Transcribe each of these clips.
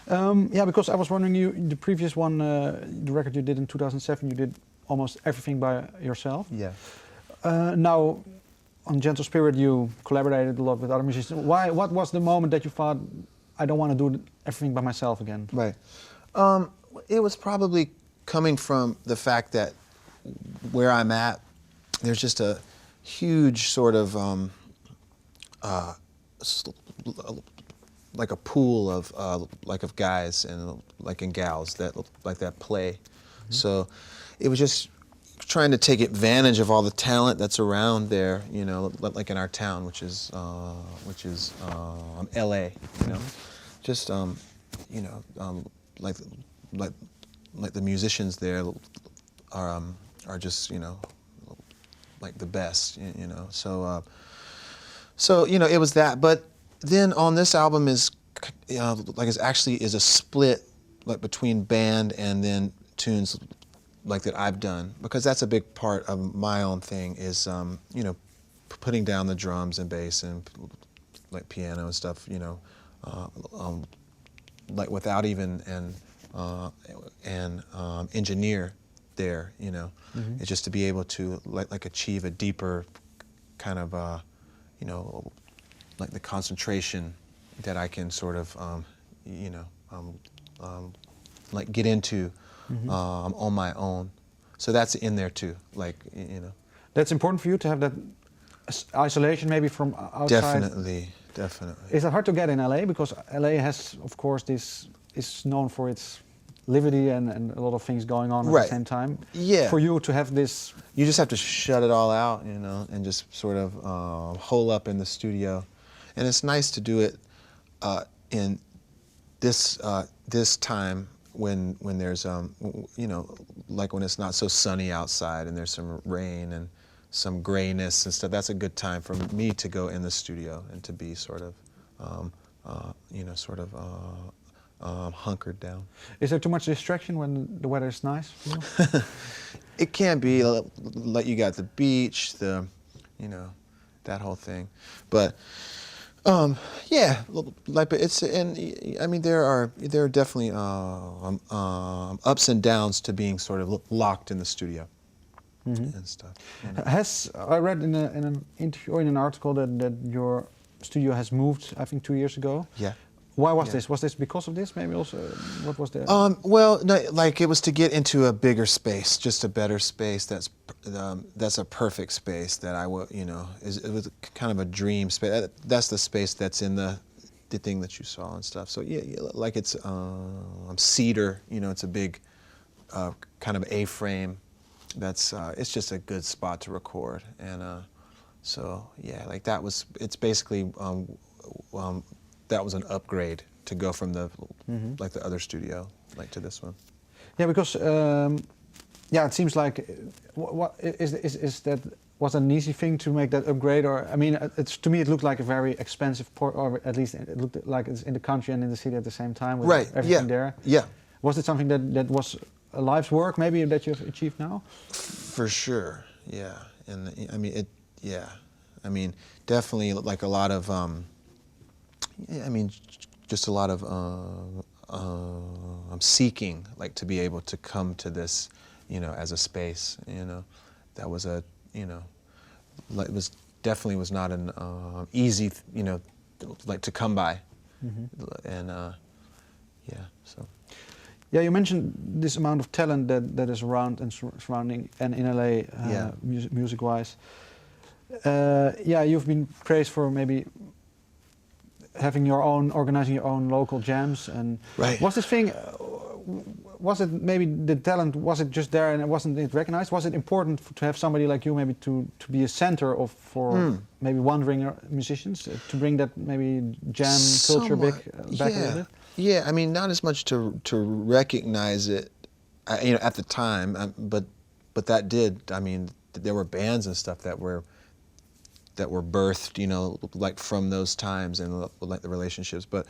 Yeah, because I was wondering, the previous one, the record you did in 2007, you did almost everything by yourself. Yeah. Now, on Gentle Spirit, you collaborated a lot with other musicians. Why? What was the moment that you thought, I don't want to do everything by myself again? Right. It was probably coming from the fact that where I'm at, there's just a huge sort of like a pool of of guys and gals that play. Mm-hmm. So it was just trying to take advantage of all the talent that's around there, you know, like in our town, which is LA, you know, just you know, like the musicians there are just, you know, like the best, you know. So you know, it was that. But then on this album is it's actually a split like between band and then tunes like that I've done, because that's a big part of my own thing is you know, putting down the drums and bass and like piano and stuff, you know, like without even an engineer there, you know. Mm-hmm. It's just to be able to like achieve a deeper kind of you know, like the concentration that I can sort of you know, like get into. Mm-hmm. On my own, so that's in there too. Like, you know, that's important for you to have that isolation, maybe from outside. Definitely. Is it hard to get in LA, because LA has, of course, this is known for its liberty and a lot of things going on at the same time. Yeah. For you to have this, you just have to shut it all out, you know, and just sort of hole up in the studio, and it's nice to do it in this time. When there's you know, like when it's not so sunny outside and there's some rain and some grayness and stuff, that's a good time for me to go in the studio and to be sort of you know, sort of hunkered down. Is there too much distraction when the weather is nice for you? It can be, like you got the beach, you know, that whole thing, but yeah, like it's, and I mean there are definitely ups and downs to being sort of locked in the studio. Mm-hmm. And stuff. You know. I read in an interview or in an article that your studio has moved, I think 2 years ago. Yeah. Why was this? Was this because of this? Maybe also, what was the? Well, no, like it was to get into a bigger space, just a better space. That's a perfect space that I will, you know, it was kind of a dream space. That's the space that's in the thing that you saw and stuff. So yeah, like it's cedar, you know, it's a big kind of A-frame. That's it's just a good spot to record, and so yeah, like that was. It's basically. That was an upgrade to go from the mm-hmm. like the other studio, like to this one. Yeah, because yeah, it seems like what is that, was it an easy thing to make that upgrade? Or I mean, it's, to me it looked like a very expensive port, or at least it looked like it's in the country and in the city at the same time with everything there. Yeah. Was it something that was a life's work maybe that you've achieved now? For sure, yeah. And I mean yeah. I mean, definitely like a lot of yeah, I mean, just a lot of seeking, like to be able to come to this, you know, as a space, you know, that was a, you know, like it was definitely was not an easy, you know, like to come by, mm-hmm. and yeah, so. Yeah, you mentioned this amount of talent that is around and surrounding and in LA, yeah. music-wise. Yeah, you've been praised for maybe having your own, organizing your own local jams, and was this thing, was it maybe the talent, was it just there and it wasn't recognized? Was it important to have somebody like you maybe to be a center of for maybe wandering musicians, to bring that maybe jam culture back a little bit? Yeah, I mean, not as much to recognize it, you know, at the time, but that did. I mean, there were bands and stuff that were birthed, you know, like from those times and like the relationships. But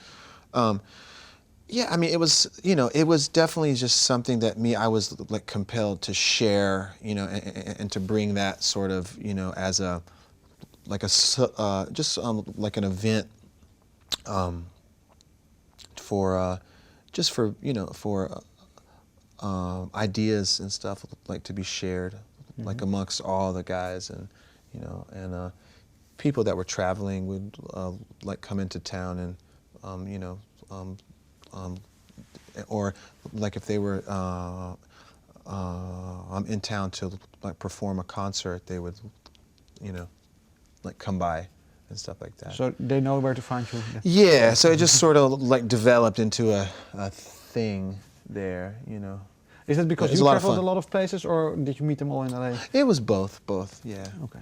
yeah, I mean, it was, you know, it was definitely just something that I was like compelled to share, you know, and to bring that sort of, you know, as a like a just like an event for just for, you know, for ideas and stuff, like to be shared, like amongst all the guys, and you know, and people that were traveling would like come into town, and you know, or like if they were in town to like perform a concert, they would, you know, like come by and stuff like that. So they know where to find you. Yeah, so it just sort of like developed into a thing there, you know. Is it because you traveled a lot of places, or did you meet them all in LA? It was both, yeah. Okay.